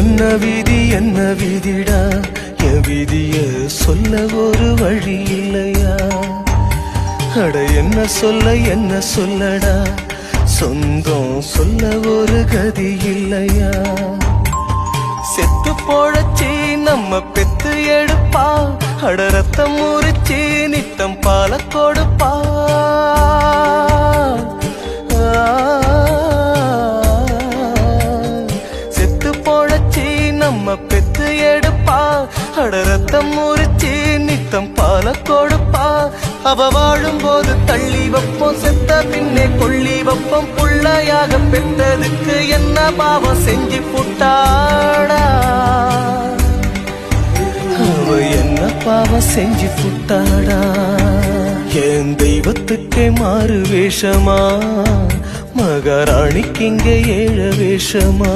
என்ன விதிடா என் விதிய சொல்ல ஒரு வழி இல்லையா? அட என்ன சொல்லடா சொந்தம் சொல்ல ஒரு கதி இல்லையா? செத்து போழச்சி நம்ம பெத்து எடுப்பா, அட ரத்தம் முறிச்சி நித்தம் பால கொடுப்பா. செத்து போழச்சி நம்ம பெத்து எடுப்பா, அட ரத்தம் முறிச்சி நித்தம் பால கொடுப்பா. அவ வாழும் போது தள்ளி வைப்போம், செத்த பின்னே கொள்ளி வைப்போம். புள்ளையாக பெற்றதுக்கு என்ன பாவம் செஞ்சு புட்டாடா? அவ என்ன பாவம் செஞ்சு புட்டாடா? என் தெய்வத்துக்கே மாறு வேஷமா, மகாராணிக்கு இங்க ஏழ வேஷமா?